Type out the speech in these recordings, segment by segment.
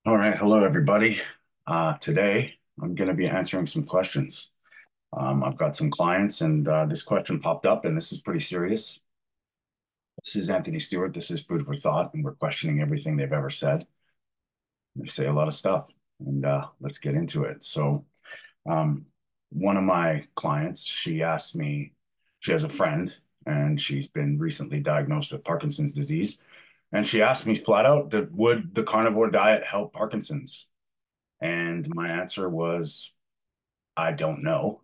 All right, hello everybody. Today I'm going to be answering some questions. I've got some clients, and this question popped up, and this is pretty serious. This is Anthony Stewart. This is Food for Thought, and we're questioning everything they've ever said. They say a lot of stuff, and let's get into it. Um, one of my clients, she asked me, she has a friend, and she's been recently diagnosed with Parkinson's disease, and she asked me flat out, would the carnivore diet help Parkinson's? And my answer was, I don't know.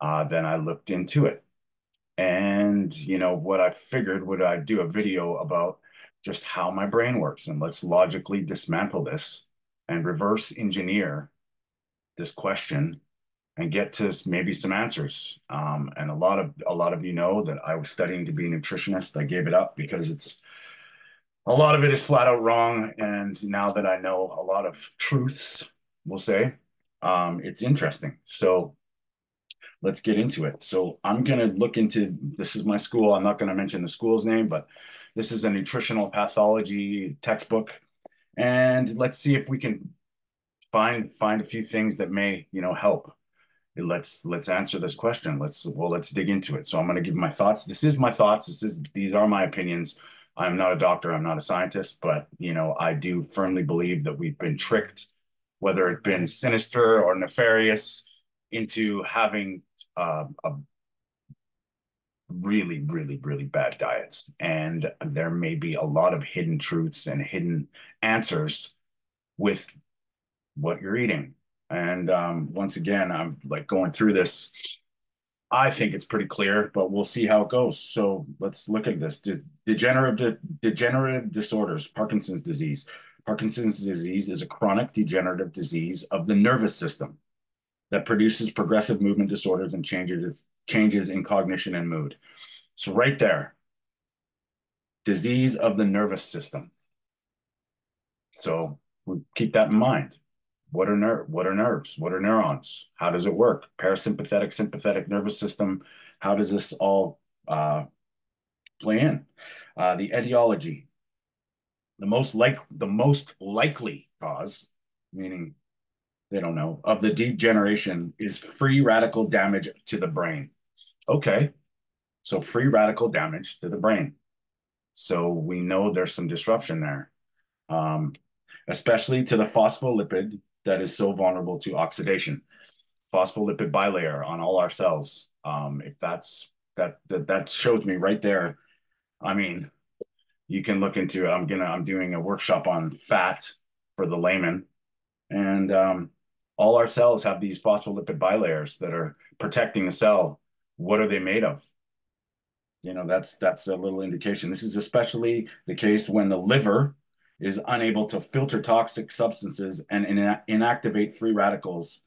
Then I looked into it. And, what I figured would I do a video about just how my brain works. And let's logically dismantle this and reverse engineer this question and get to maybe some answers. And a lot of you know that I was studying to be a nutritionist. I gave it up because it's a lot of it is flat out wrong. And now that I know a lot of truths, we'll say, it's interesting. So let's get into it. So I'm going to look into, this is my school. I'm not going to mention the school's name, but this is a nutritional pathology textbook. And let's see if we can find a few things that may, help. Let's answer this question. Let's dig into it. So I'm going to give my thoughts. This is my thoughts. These are my opinions. I'm not a doctor. I'm not a scientist, but I do firmly believe that we've been tricked, whether it's been sinister or nefarious, into having a really, really, really bad diets. And there may be a lot of hidden truths and hidden answers with what you're eating. And once again, I'm like going through this. I think it's pretty clear, but we'll see how it goes. So let's look at this. Degenerative disorders, Parkinson's disease. Parkinson's disease is a chronic degenerative disease of the nervous system that produces progressive movement disorders and changes in cognition and mood. So right there, disease of the nervous system. So we keep that in mind. What are nerves? What are neurons? How does it work? Parasympathetic, sympathetic nervous system. How does this all play in? The etiology. The most likely cause, meaning they don't know, of the degeneration is free radical damage to the brain. Okay, so free radical damage to the brain. So we know there's some disruption there, um, especially to the phospholipid that is so vulnerable to oxidation. Phospholipid bilayer on all our cells. If that shows me right there. I mean, you can look into it. I'm doing a workshop on fat for the layman, and all our cells have these phospholipid bilayers that are protecting the cell. What are they made of? That's a little indication. This is especially the case when the liver is unable to filter toxic substances and inactivate free radicals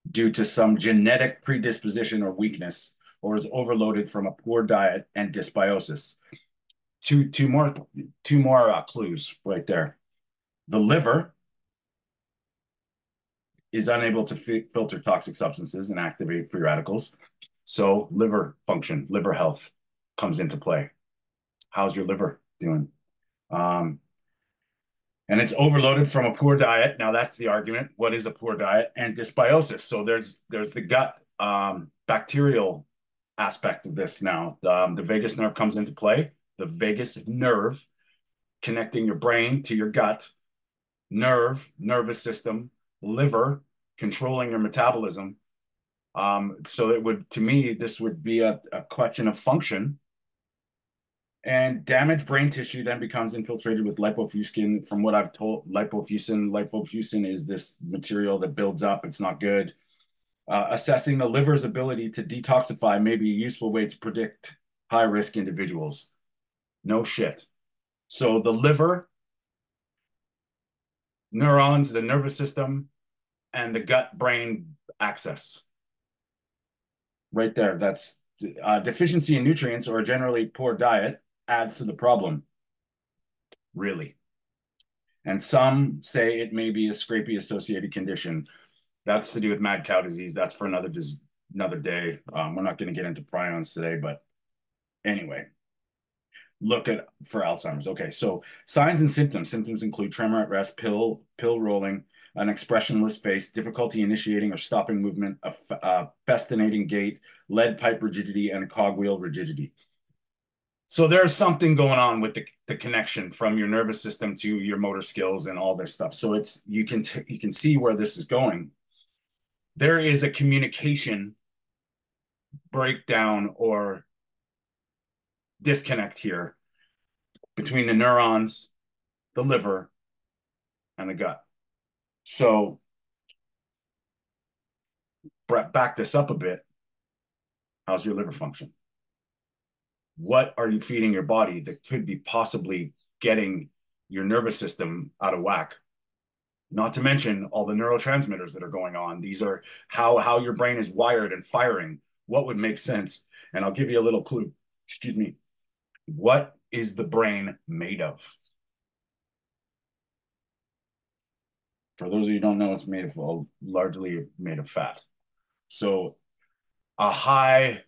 due to some genetic predisposition or weakness, or is overloaded from a poor diet and dysbiosis. Two more clues right there. The liver is unable to filter toxic substances and activate free radicals. So liver function, liver health comes into play. How's your liver doing? Um, and it's overloaded from a poor diet. Now that's the argument. What is a poor diet? And dysbiosis. So there's the gut bacterial aspect of this now. The vagus nerve comes into play. The vagus nerve connecting your brain to your gut, nervous system, liver controlling your metabolism. So it would, to me, this would be a question of function. And damaged brain tissue then becomes infiltrated with lipofuscin. From what I've told, lipofuscin is this material that builds up. It's not good. Assessing the liver's ability to detoxify may be a useful way to predict high risk individuals. No shit. So the liver, neurons, the nervous system, and the gut brain axis. Right there. That's deficiency in nutrients or a generally poor diet adds to the problem. Really. And some say it may be a scrapie associated condition. That's to do with mad cow disease. That's for another day. We're not going to get into prions today, but anyway, look at for Alzheimer's. Okay, so signs and symptoms. Symptoms include tremor at rest, pill rolling, an expressionless face, difficulty initiating or stopping movement, a festinating gait, lead pipe rigidity, and cogwheel rigidity. So there's something going on with the connection from your nervous system to your motor skills and all this stuff. So it's you can see where this is going. There is a communication breakdown or disconnect here between the neurons, the liver, and the gut. So back this up a bit. How's your liver function? What are you feeding your body that could be possibly getting your nervous system out of whack? Not to mention all the neurotransmitters that are going on. These are how your brain is wired and firing. What would make sense? And I'll give you a little clue. Excuse me. What is the brain made of? For those of you who don't know, it's made of largely made of fat. So a high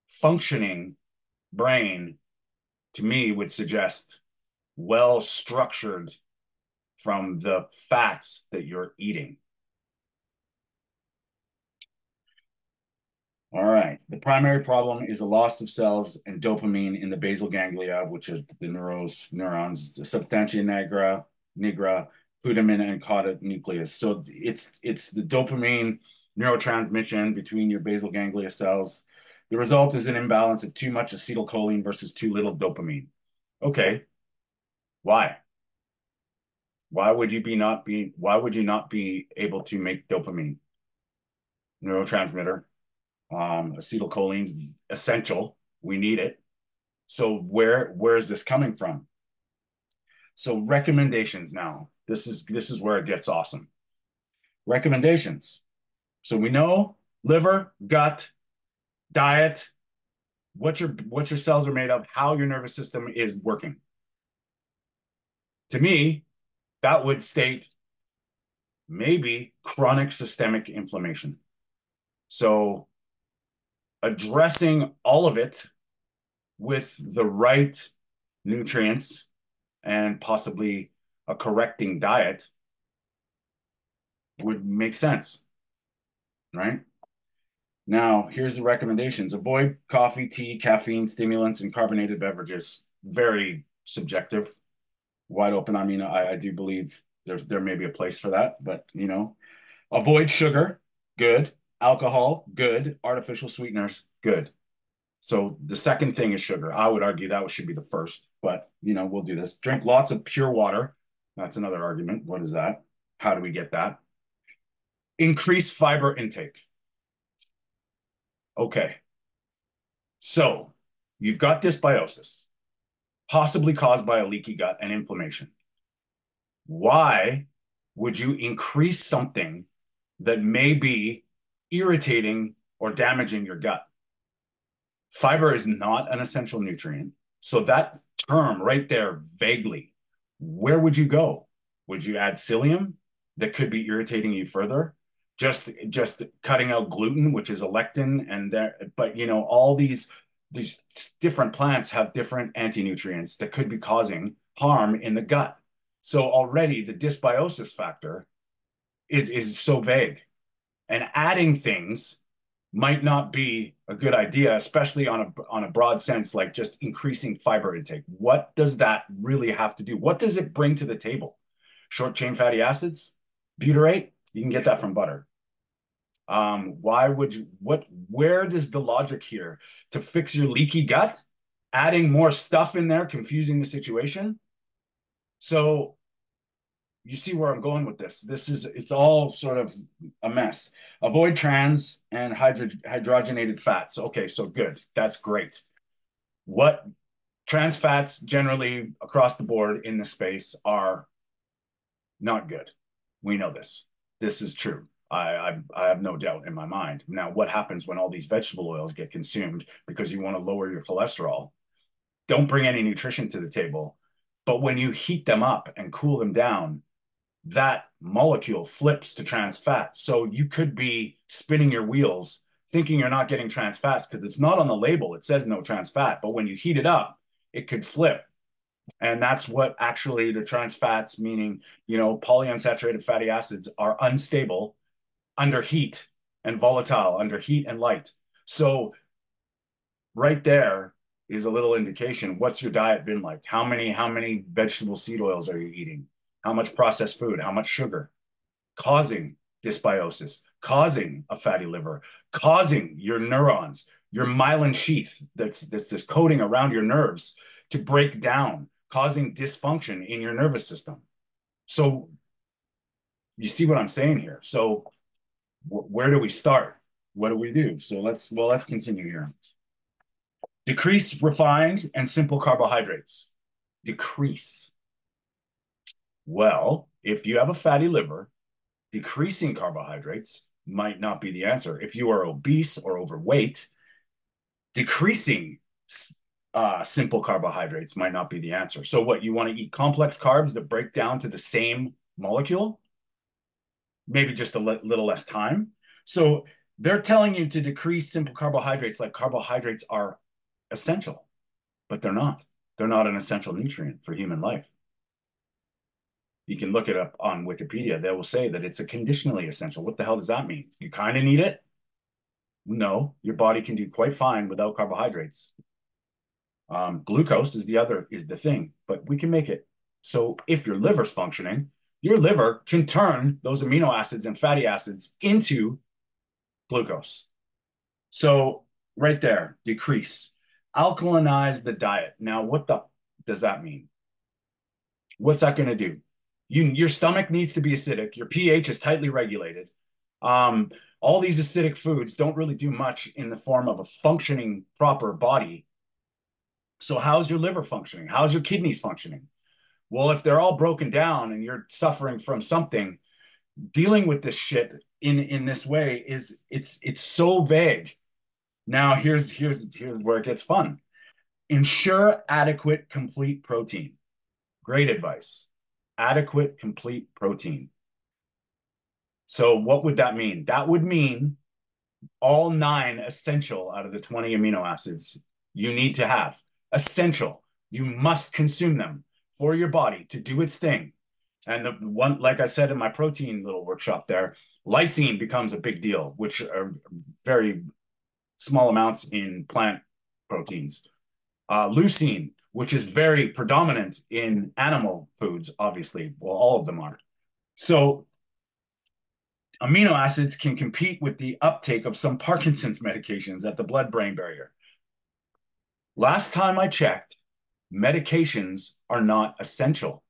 functioning brain to me would suggest well structured from the fats that you're eating. All right. The primary problem is a loss of cells and dopamine in the basal ganglia, which is the neurons, substantia nigra, putamen, and cauda nucleus. So it's the dopamine neurotransmission between your basal ganglia cells. The result is an imbalance of too much acetylcholine versus too little dopamine. Okay. Why? Why would you not be able to make dopamine? Neurotransmitter. Acetylcholine's essential. We need it. So where is this coming from? So recommendations now. This is where it gets awesome. Recommendations. So we know liver, gut, diet, what your cells are made of, how your nervous system is working. To me, that would state maybe chronic systemic inflammation. So addressing all of it with the right nutrients and possibly a correcting diet would make sense, right? Now, here's the recommendations. Avoid coffee, tea, caffeine, stimulants, and carbonated beverages. Very subjective, wide open. I mean, I do believe there may be a place for that, but avoid sugar, good. Alcohol, good. Artificial sweeteners, good. So the second thing is sugar. I would argue that should be the first, but we'll do this. Drink lots of pure water. That's another argument. What is that? How do we get that? Increase fiber intake. Okay. So you've got dysbiosis, possibly caused by a leaky gut and inflammation. Why would you increase something that may be irritating or damaging your gut? Fiber is not an essential nutrient. So that term right there, vaguely, where would you go? Would you add psyllium that could be irritating you further? Just cutting out gluten, which is a lectin, but all these different plants have different anti-nutrients that could be causing harm in the gut. So already the dysbiosis factor is so vague, and adding things might not be a good idea, especially on a broad sense, like just increasing fiber intake. What does that really have to do? What does it bring to the table? Short chain fatty acids, butyrate, you can get that from butter. Where does the logic here to fix your leaky gut? Adding more stuff in there, confusing the situation. So you see where I'm going with this. It's all sort of a mess. Avoid trans and hydrogenated fats. Okay, so good. That's great. What trans fats generally across the board in this space are not good. We know this. This is true. I have no doubt in my mind. Now, what happens when all these vegetable oils get consumed because you want to lower your cholesterol? Don't bring any nutrition to the table. But when you heat them up and cool them down, that molecule flips to trans fats. So you could be spinning your wheels thinking you're not getting trans fats because it's not on the label. It says no trans fat. But when you heat it up, it could flip. And that's what actually the trans fats, meaning, polyunsaturated fatty acids, are unstable under heat and volatile under heat and light. So right there is a little indication. What's your diet been like? How many vegetable seed oils are you eating? How much processed food? How much sugar? Causing dysbiosis, causing a fatty liver, causing your neurons, your myelin sheath that's this coating around your nerves to break down, causing dysfunction in your nervous system. So you see what I'm saying here. So where do we start? What do we do? So let's continue here. Decrease refined and simple carbohydrates. Decrease. Well, if you have a fatty liver, decreasing carbohydrates might not be the answer. If you are obese or overweight, decreasing simple carbohydrates might not be the answer. So what, you want to eat complex carbs that break down to the same molecule? Maybe just a little less time. So they're telling you to decrease simple carbohydrates like carbohydrates are essential, but they're not. They're not an essential nutrient for human life. You can look it up on Wikipedia. They will say that it's a conditionally essential. What the hell does that mean? You kind of need it? No, your body can do quite fine without carbohydrates. Glucose is the thing, but we can make it. So if your liver's functioning, your liver can turn those amino acids and fatty acids into glucose. So right there, decrease. Alkalinize the diet. Now, what does that mean? What's that going to do? Your stomach needs to be acidic. Your pH is tightly regulated. All these acidic foods don't really do much in the form of a functioning proper body. So how's your liver functioning? How's your kidneys functioning? Well, if they're all broken down and you're suffering from something, dealing with this shit in this way it's so vague. Now here's where it gets fun. Ensure adequate complete protein. Great advice. Adequate complete protein. So what would that mean? That would mean all 9 essential out of the 20 amino acids you need to have. Essential. You must consume them for your body to do its thing. And the one, like I said in my protein little workshop there, lysine becomes a big deal, which are very small amounts in plant proteins. Leucine, which is very predominant in animal foods, obviously. Well, all of them are. So amino acids can compete with the uptake of some Parkinson's medications at the blood-brain barrier. Last time I checked, medications are not essential.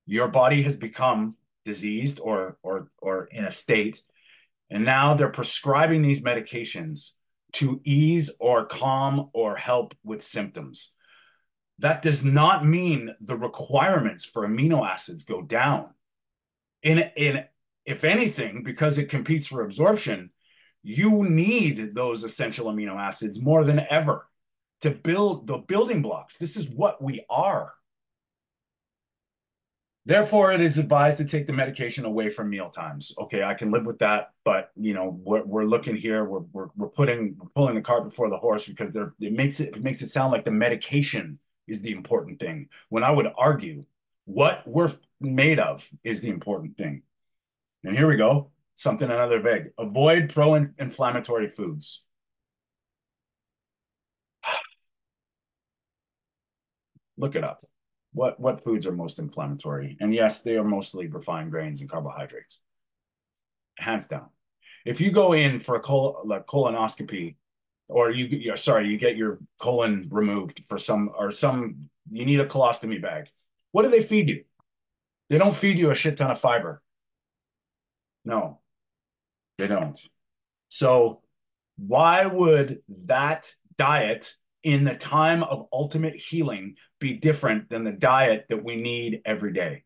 Your body has become diseased or in a state, and now they're prescribing these medications to ease or calm or help with symptoms. That does not mean the requirements for amino acids go down. If anything, because it competes for absorption, you need those essential amino acids more than ever to build the building blocks. This is what we are. Therefore, it is advised to take the medication away from meal times. Okay, I can live with that, but we're looking here. We're pulling the cart before the horse because it makes it sound like the medication is the important thing. When I would argue what we're made of is the important thing. And here we go. Something another vague. Avoid pro-inflammatory foods. Look it up. What foods are most inflammatory? And yes, they are mostly refined grains and carbohydrates. Hands down. If you go in for a colonoscopy, or you get your colon removed for you need a colostomy bag. What do they feed you? They don't feed you a shit ton of fiber. No, they don't. So why would that diet in the time of ultimate healing be different than the diet that we need every day?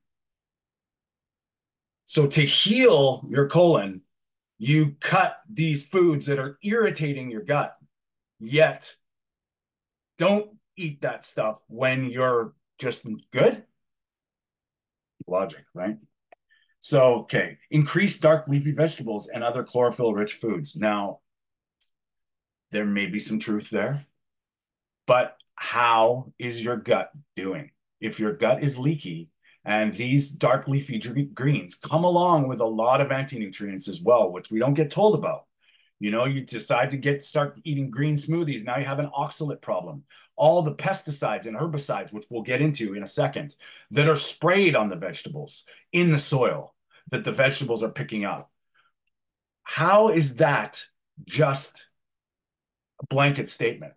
So to heal your colon, you cut these foods that are irritating your gut, yet don't eat that stuff when you're just good. Logic, right? So, okay, increase dark leafy vegetables and other chlorophyll-rich foods. Now, there may be some truth there, but How is your gut doing? If your gut is leaky and these dark leafy greens come along with a lot of anti-nutrients as well, which we don't get told about. You know, you decide to start eating green smoothies. Now you have an oxalate problem. All the pesticides and herbicides, which we'll get into in a second, that are sprayed on the vegetables in the soil that the vegetables are picking up. How is that just a blanket statement?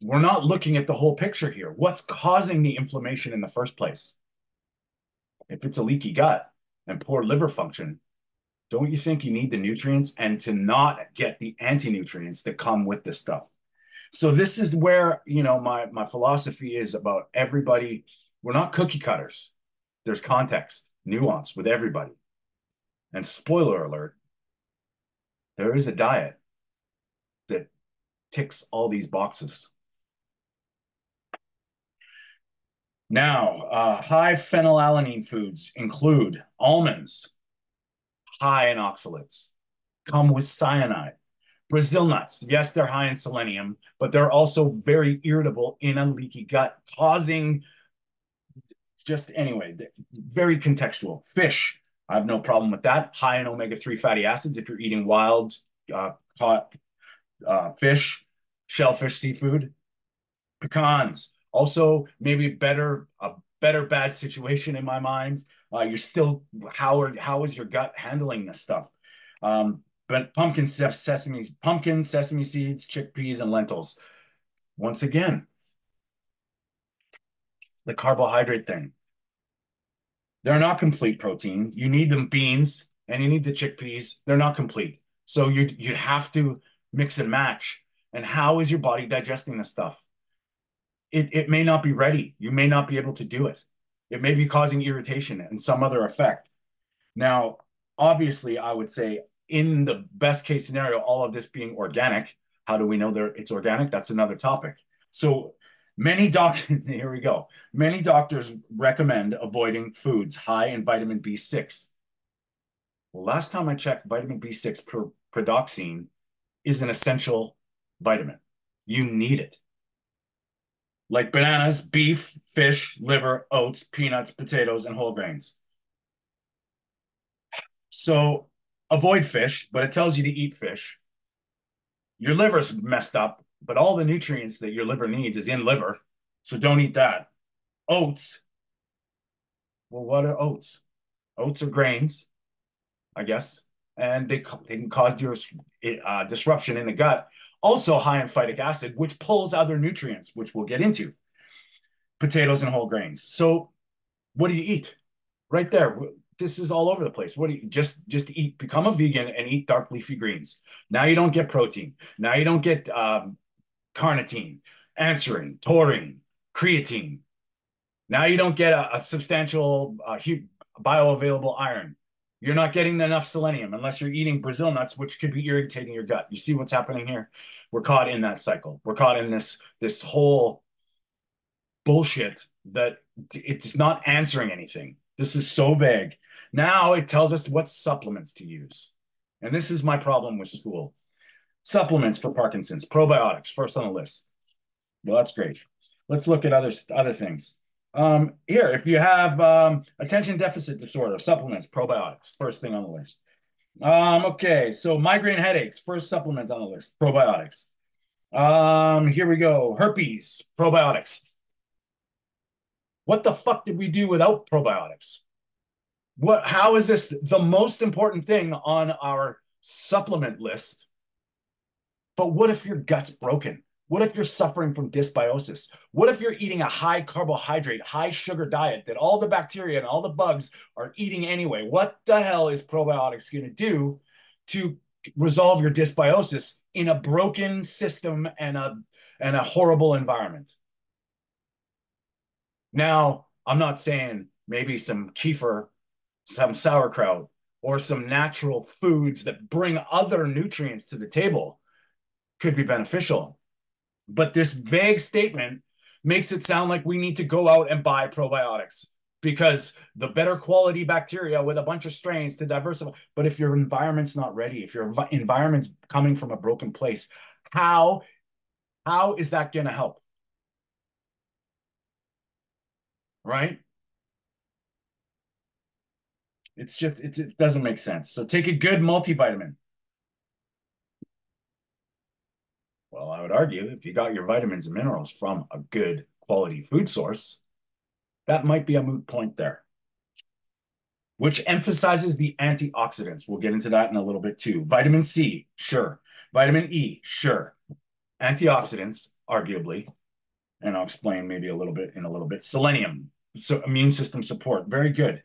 We're not looking at the whole picture here. What's causing the inflammation in the first place? If it's a leaky gut and poor liver function, don't you think you need the nutrients and to not get the anti-nutrients that come with this stuff? So this is where, my philosophy is about everybody. We're not cookie cutters. There's context, nuance with everybody. And spoiler alert, there is a diet that ticks all these boxes. Now, high phenylalanine foods include almonds, high in oxalates, come with cyanide. Brazil nuts, yes, they're high in selenium, but they're also very irritable in a leaky gut, causing very contextual. Fish, I have no problem with that. High in omega-3 fatty acids if you're eating wild caught fish, shellfish, seafood. Pecans, also maybe a better bad situation in my mind. You're still how is your gut handling this stuff? But pumpkin, sesame seeds, chickpeas, and lentils. Once again, the carbohydrate thing. They're not complete protein. You need the beans and you need the chickpeas. They're not complete. So you have to mix and match. And how is your body digesting this stuff? It may not be ready. You may not be able to do it. It may be causing irritation and some other effect. Now, obviously, I would say in the best case scenario, all of this being organic, how do we know that it's organic? That's another topic. So many doctors, here we go. Many doctors recommend avoiding foods high in vitamin B6. Well, last time I checked, vitamin B6 pyridoxine is an essential vitamin. You need it. Like bananas, beef, fish, liver, oats, peanuts, potatoes, and whole grains. So avoid fish, but it tells you to eat fish. Your liver's messed up, but all the nutrients that your liver needs is in liver. So don't eat that. Oats. Well, what are oats? Oats are grains, I guess, and they can cause disruption in the gut. Also high in phytic acid, which pulls other nutrients, which we'll get into. Potatoes and whole grains. So what do you eat? Right there. This is all over the place. What do you just eat? Become a vegan and eat dark leafy greens. Now you don't get protein. Now you don't get carnitine, anserine, taurine, creatine. Now you don't get a substantial bioavailable iron. You're not getting enough selenium unless you're eating Brazil nuts, which could be irritating your gut. You see what's happening here? We're caught in that cycle. We're caught in this whole bullshit that it's not answering anything. This is so vague. Now it tells us what supplements to use. And this is my problem with school. Supplements for Parkinson's, probiotics, first on the list. Well, that's great. Let's look at other things. Here, if you have attention deficit disorder, supplements, probiotics, first thing on the list. Okay, so migraine headaches, first supplement on the list, probiotics. Here we go, herpes, probiotics. What the fuck did we do without probiotics? How is this the most important thing on our supplement list? But what if your gut's broken? What if you're suffering from dysbiosis? What if you're eating a high carbohydrate, high sugar diet that all the bacteria and all the bugs are eating anyway? What the hell is probiotics going to do to resolve your dysbiosis in a broken system and a horrible environment? Now, I'm not saying maybe some kefir, some sauerkraut, or some natural foods that bring other nutrients to the table could be beneficial. But this vague statement makes it sound like we need to go out and buy probiotics because the better quality bacteria with a bunch of strains to diversify. But if your environment's not ready, if your environment's coming from a broken place, how How is that going to help? Right? It doesn't make sense. So take a good multivitamin. Well, I would argue if you got your vitamins and minerals from a good quality food source, that might be a moot point there, which emphasizes the antioxidants. We'll get into that in a little bit too. Vitamin C, sure. Vitamin E, sure. Antioxidants, arguably, and I'll explain maybe a little bit in a little bit. Selenium, so immune system support, very good.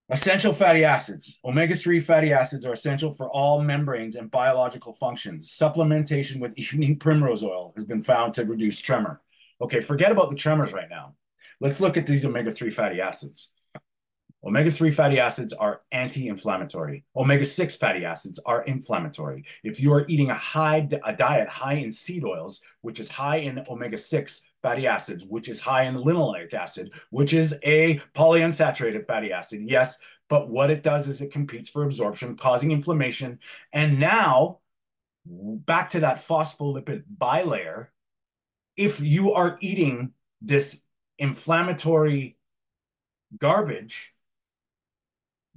Essential fatty acids. Omega-3 fatty acids are essential for all membranes and biological functions. Supplementation with evening primrose oil has been found to reduce tremor. Okay, forget about the tremors right now. Let's look at these omega-3 fatty acids. Omega-3 fatty acids are anti-inflammatory. Omega-6 fatty acids are inflammatory. If you are eating a diet high in seed oils, which is high in omega-6 fatty acids, which is high in linoleic acid, which is a polyunsaturated fatty acid, yes, but what it does is it competes for absorption, causing inflammation. And now, back to that phospholipid bilayer, if you are eating this inflammatory garbage,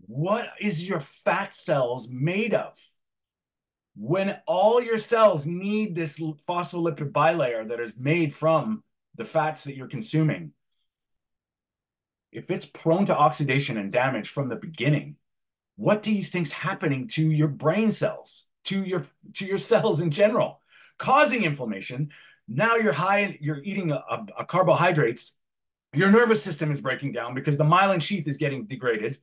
what is your fat cells made of? When all your cells need this phospholipid bilayer that is made from the fats that you're consuming, if it's prone to oxidation and damage from the beginning, what do you think's happening to your brain cells, to your cells in general, causing inflammation? Now you're eating a carbohydrates. Your nervous system is breaking down because the myelin sheath is getting degraded.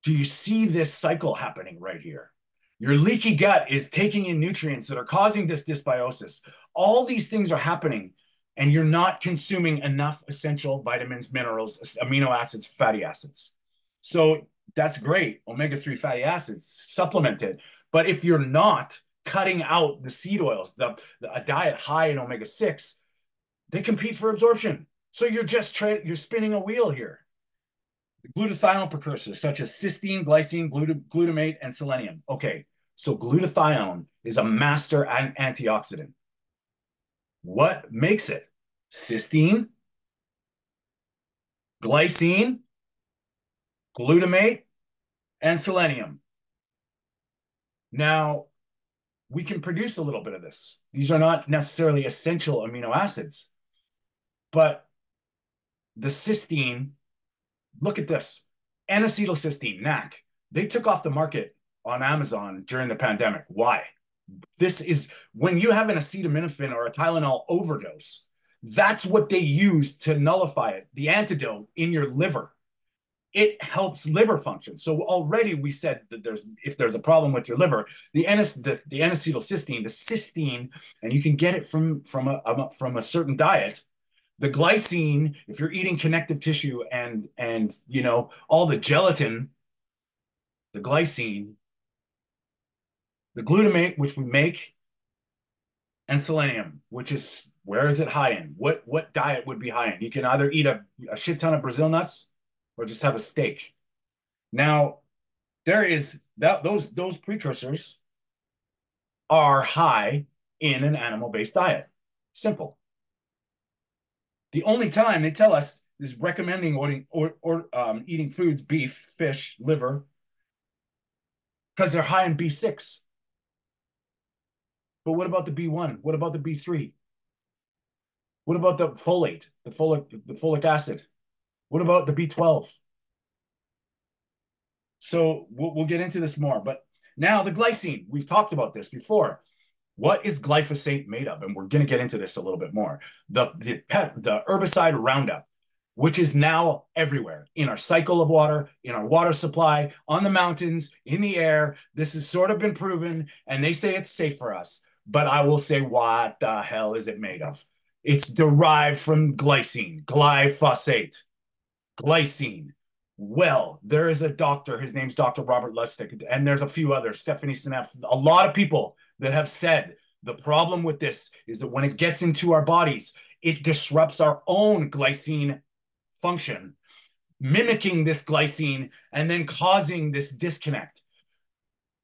Do you see this cycle happening right here? Your leaky gut is taking in nutrients that are causing this dysbiosis. All these things are happening, and you're not consuming enough essential vitamins, minerals, amino acids, fatty acids. So that's great. Omega-3 fatty acids, supplement it. But if you're not cutting out the seed oils, a diet high in omega-6, they compete for absorption. So you're spinning a wheel here. Glutathione precursors such as cysteine, glycine, glutamate, and selenium. Okay, so glutathione is a master antioxidant. What makes it? Cysteine, glycine, glutamate, and selenium. Now, we can produce a little bit of this. These are not necessarily essential amino acids, but the cysteine, look at this, N-acetylcysteine, NAC. They took off the market on Amazon during the pandemic. Why? This is when you have an acetaminophen or a Tylenol overdose, that's what they use to nullify it, the antidote in your liver. It helps liver function. So already we said that if there's a problem with your liver, the N-acetylcysteine, the cysteine, and you can get it from a certain diet. The glycine, if you're eating connective tissue and all the gelatin, the glycine, the glutamate, which we make, and selenium, which is, where is it high in? What diet would be high in? You can either eat a shit ton of Brazil nuts or just have a steak. Now, there is those precursors are high in an animal-based diet. Simple. The only time they tell us is recommending eating foods, beef, fish, liver, because they're high in B6. But what about the B1? What about the B3? What about the folate, the folic acid? What about the B12? So we'll get into this more. But now the glycine, we've talked about this before. What is glyphosate made of? And we're going to get into this a little bit more. The herbicide Roundup, which is now everywhere in our cycle of water, in our water supply, on the mountains, in the air. This has sort of been proven, and they say it's safe for us. But I will say, what the hell is it made of? It's derived from glycine, glyphosate, glycine. Well, there is a doctor, his name's Dr. Robert Lustig, and there's a few others, Stephanie Seneff, a lot of people that have said the problem with this is that when it gets into our bodies, it disrupts our own glycine function, mimicking this glycine and then causing this disconnect.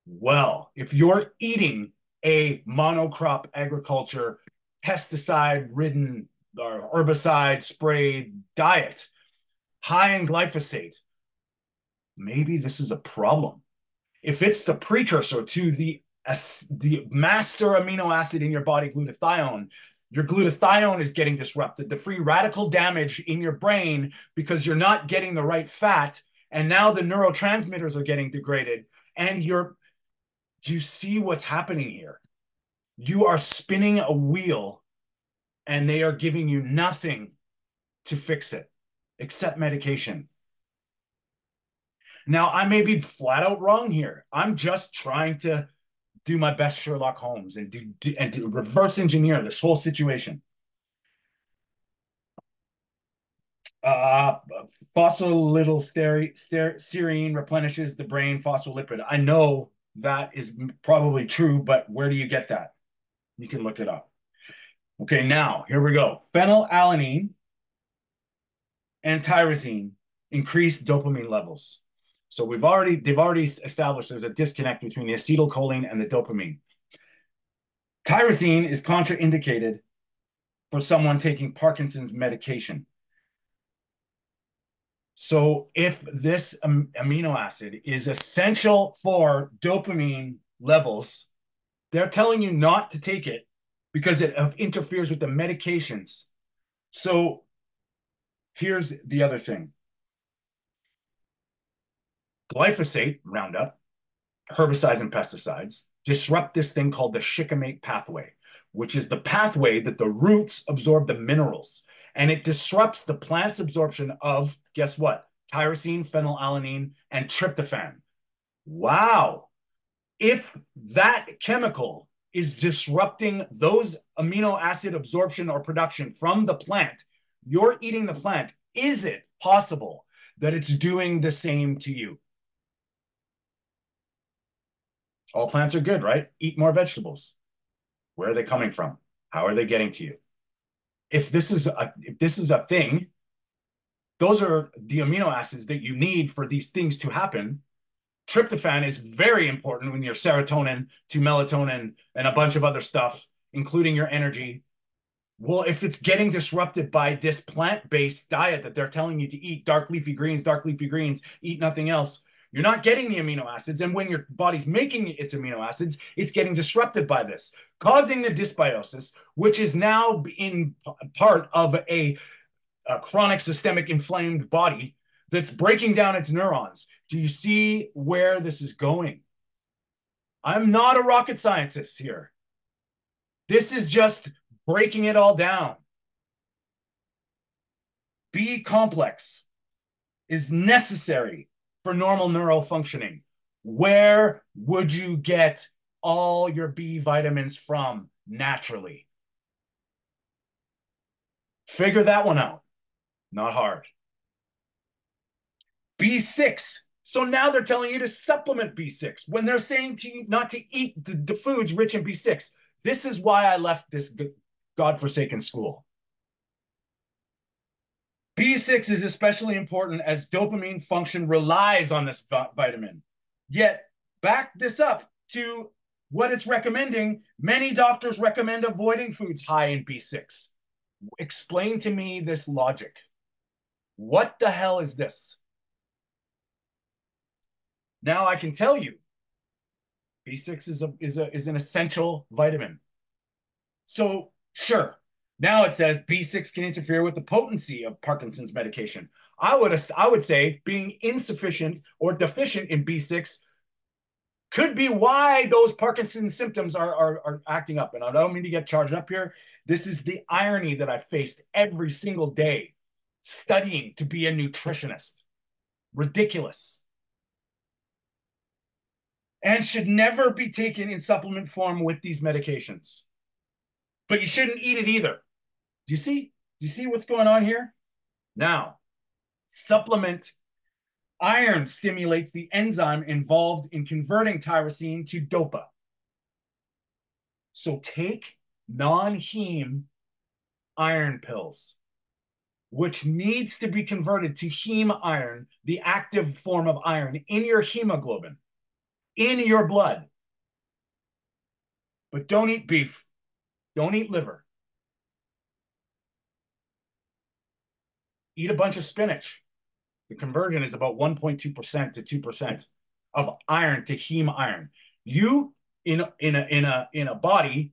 Well, if you're eating a monocrop agriculture, pesticide-ridden or herbicide-sprayed diet, high in glyphosate, maybe this is a problem. If it's the precursor to the master amino acid in your body, glutathione, your glutathione is getting disrupted. The free radical damage in your brain because you're not getting the right fat, and now the neurotransmitters are getting degraded. And do you see what's happening here? You are spinning a wheel, and they are giving you nothing to fix it except medication. Now, I may be flat out wrong here. I'm just trying to do my best Sherlock Holmes and do reverse engineer this whole situation. Uh, Phospholipidserine replenishes the brain phospholipid. I know that is probably true, but where do you get that? You can look it up. Okay, now here we go. Phenylalanine and tyrosine increase dopamine levels. So they've already established there's a disconnect between the acetylcholine and the dopamine. Tyrosine is contraindicated for someone taking Parkinson's medication. So if this amino acid is essential for dopamine levels, they're telling you not to take it because it interferes with the medications. So here's the other thing. Glyphosate, Roundup, herbicides and pesticides, disrupt this thing called the shikimate pathway, which is the pathway that the roots absorb the minerals. And it disrupts the plant's absorption of, guess what? Tyrosine, phenylalanine, and tryptophan. Wow. If that chemical is disrupting those amino acid absorption or production from the plant, you're eating the plant. Is it possible that it's doing the same to you? All plants are good, right? Eat more vegetables. Where are they coming from? How are they getting to you? If this is a thing, those are the amino acids that you need for these things to happen. Tryptophan is very important when you're serotonin to melatonin and a bunch of other stuff, including your energy. Well, if it's getting disrupted by this plant-based diet that they're telling you to eat, dark leafy greens, eat nothing else, you're not getting the amino acids. And when your body's making its amino acids, it's getting disrupted by this, causing the dysbiosis, which is now in part of a chronic systemic inflamed body that's breaking down its neurons. Do you see where this is going? I'm not a rocket scientist here. This is just breaking it all down. B complex is necessary for normal neural functioning. Where would you get all your B vitamins from naturally? Figure that one out. Not hard. B6. So now they're telling you to supplement B6 when they're saying to you not to eat the foods rich in B6. This is why I left this godforsaken school. B6 is especially important as dopamine function relies on this vitamin. Yet, back this up to what it's recommending. Many doctors recommend avoiding foods high in B6. Explain to me this logic. What the hell is this? Now I can tell you, B6 is an essential vitamin. So sure, now it says B6 can interfere with the potency of Parkinson's medication. I would say being insufficient or deficient in B6 could be why those Parkinson's symptoms are acting up. And I don't mean to get charged up here. This is the irony that I faced every single day studying to be a nutritionist. Ridiculous. And should never be taken in supplement form with these medications. But you shouldn't eat it either. Do you see? Do you see what's going on here? Now, supplement iron stimulates the enzyme involved in converting tyrosine to dopa. So take non-heme iron pills, which needs to be converted to heme iron, the active form of iron in your hemoglobin, in your blood. But don't eat beef. Don't eat liver. Eat a bunch of spinach. The conversion is about 1.2% to 2% of iron to heme iron. You in a body,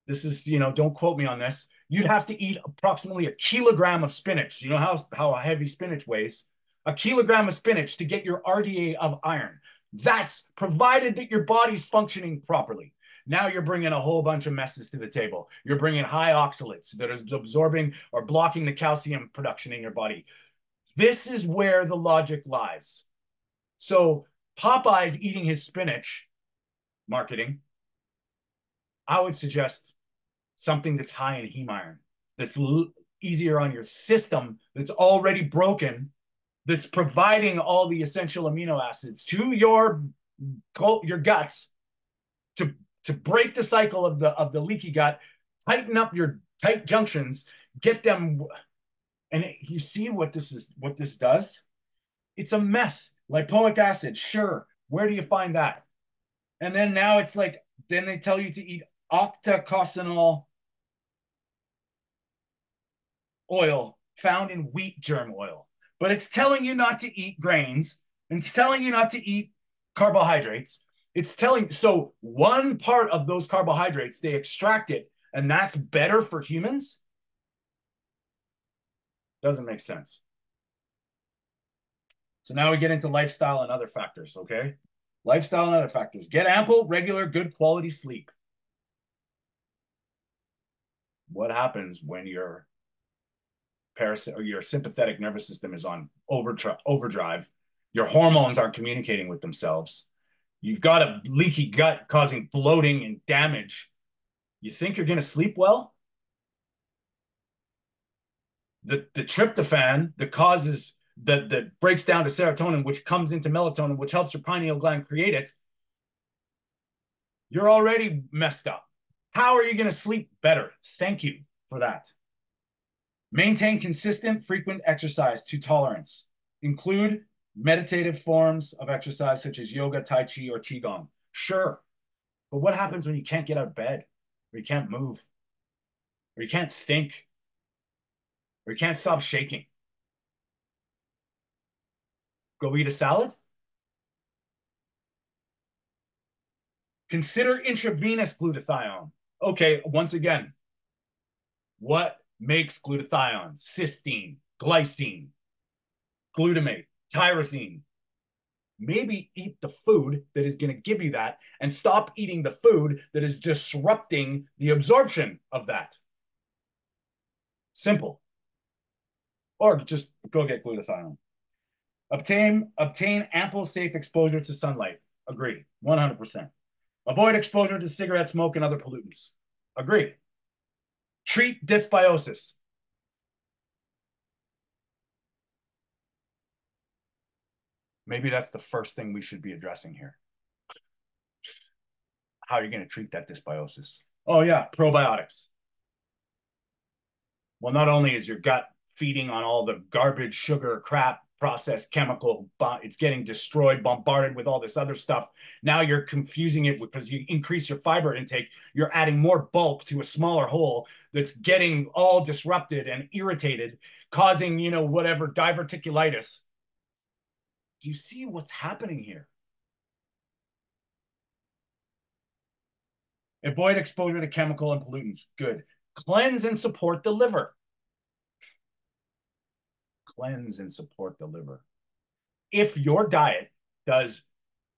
this is, don't quote me on this. You'd have to eat approximately a kilogram of spinach. You know how heavy spinach weighs? A kilogram of spinach to get your RDA of iron. That's provided that your body's functioning properly. Now you're bringing a whole bunch of messes to the table. You're bringing high oxalates that is absorbing or blocking the calcium production in your body. This is where the logic lies. So Popeye's eating his spinach, marketing, I would suggest something that's high in heme iron, that's easier on your system, that's already broken, that's providing all the essential amino acids to your guts to break the cycle of the leaky gut, tighten up your tight junctions, get them. And you see what this does? It's a mess. Lipoic acid, sure. Where do you find that? And then now it's like, then they tell you to eat octacosanol oil found in wheat germ oil. But it's telling you not to eat grains. And it's telling you not to eat carbohydrates. It's telling, so one part of those carbohydrates, they extract it, and that's better for humans? Doesn't make sense. So now we get into lifestyle and other factors, okay? Lifestyle and other factors. Get ample, regular, good quality sleep. What happens when your sympathetic nervous system is on overdrive? Your hormones aren't communicating with themselves. You've got a leaky gut causing bloating and damage. You think you're going to sleep well? The tryptophan that breaks down to serotonin, which comes into melatonin, which helps your pineal gland create it, you're already messed up. How are you going to sleep better? Thank you for that. Maintain consistent, frequent exercise to tolerance. Include meditative forms of exercise such as yoga, tai chi, or qigong. Sure. But what happens when you can't get out of bed, or you can't move, or you can't think, or you can't stop shaking? Go eat a salad? Consider intravenous glutathione. Okay, once again, what makes glutathione? Cysteine, glycine, glutamate, tyrosine. Maybe eat the food that is going to give you that and stop eating the food that is disrupting the absorption of that. Simple. Or just go get glutathione. Obtain ample, safe exposure to sunlight. Agree. 100%. Avoid exposure to cigarette smoke and other pollutants. Agree. Treat dysbiosis. Maybe that's the first thing we should be addressing here. How are you going to treat that dysbiosis? Oh, yeah, probiotics. Well, not only is your gut feeding on all the garbage, sugar, crap, processed chemical, it's getting destroyed, bombarded with all this other stuff. Now you're confusing it because you increase your fiber intake. You're adding more bulk to a smaller hole that's getting all disrupted and irritated, causing, whatever, diverticulitis. Do you see what's happening here? Avoid exposure to chemical and pollutants. Good. Cleanse and support the liver. Cleanse and support the liver. If your diet does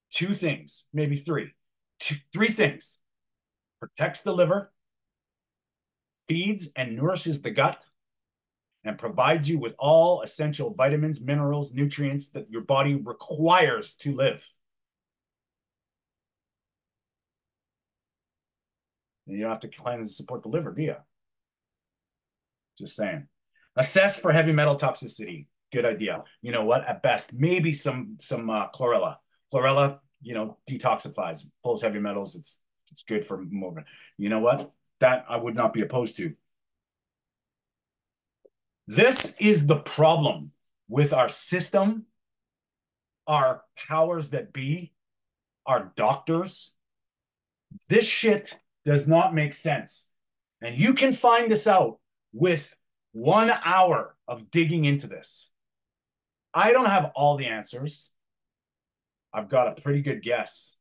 two things, maybe three things, protects the liver, feeds and nourishes the gut, and provides you with all essential vitamins, minerals, nutrients that your body requires to live, and you don't have to cleanse and support the liver, do you? Just saying. Assess for heavy metal toxicity. Good idea. You know what? At best, maybe some chlorella. Chlorella, detoxifies, pulls heavy metals. It's good for movement. You know what? That I would not be opposed to. This is the problem with our system, our powers that be, our doctors. This shit does not make sense. And you can find this out with 1 hour of digging into this. I don't have all the answers. I've got a pretty good guess.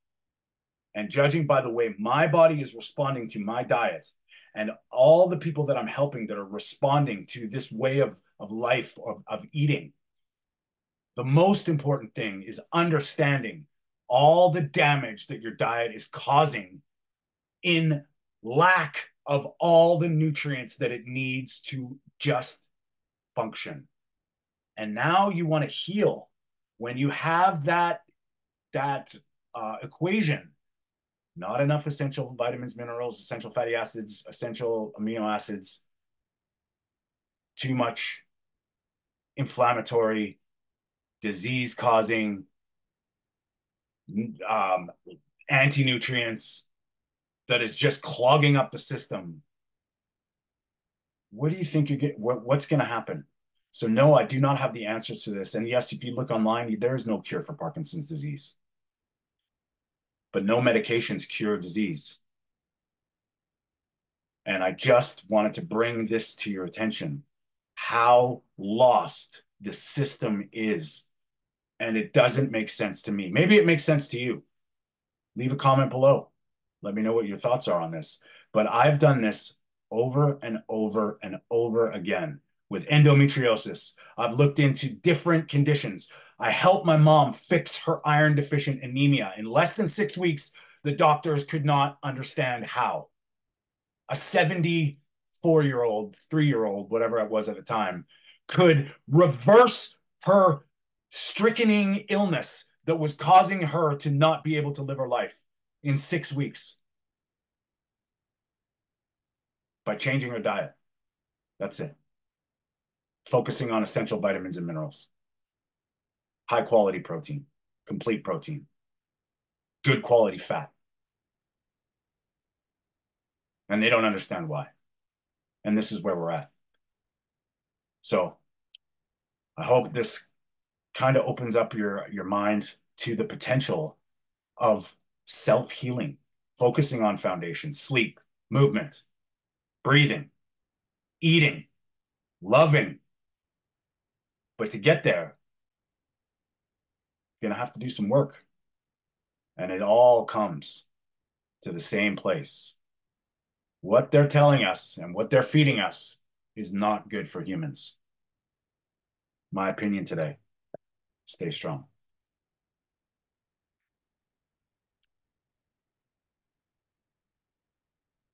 And judging by the way my body is responding to my diet and all the people that I'm helping that are responding to this way of life, of eating, the most important thing is understanding all the damage that your diet is causing in lack of all the nutrients that it needs to just function. And now you want to heal. When you have that equation, not enough essential vitamins, minerals, essential fatty acids, essential amino acids, too much inflammatory, disease-causing anti-nutrients that is just clogging up the system. What do you think you get? What's going to happen? So no, I do not have the answers to this. And yes, if you look online, there is no cure for Parkinson's disease. But no medications cure disease. And I just wanted to bring this to your attention, how lost the system is. And it doesn't make sense to me. Maybe it makes sense to you. Leave a comment below. Let me know what your thoughts are on this. But I've done this over and over and over again with endometriosis. I've looked into different conditions. I helped my mom fix her iron deficient anemia. In less than 6 weeks, the doctors could not understand how. A 74-year-old, 3-year-old, whatever it was at the time, could reverse her stricken illness that was causing her to not be able to live her life in 6 weeks by changing her diet. That's it. Focusing on essential vitamins and minerals, high quality protein, complete protein, good quality fat. And they don't understand why. And this is where we're at. So I hope this kind of opens up your mind to the potential of self-healing, focusing on foundation, sleep, movement, breathing, eating, loving. But to get there, you're going to have to do some work. And it all comes to the same place. What they're telling us and what they're feeding us is not good for humans. My opinion today. Stay strong.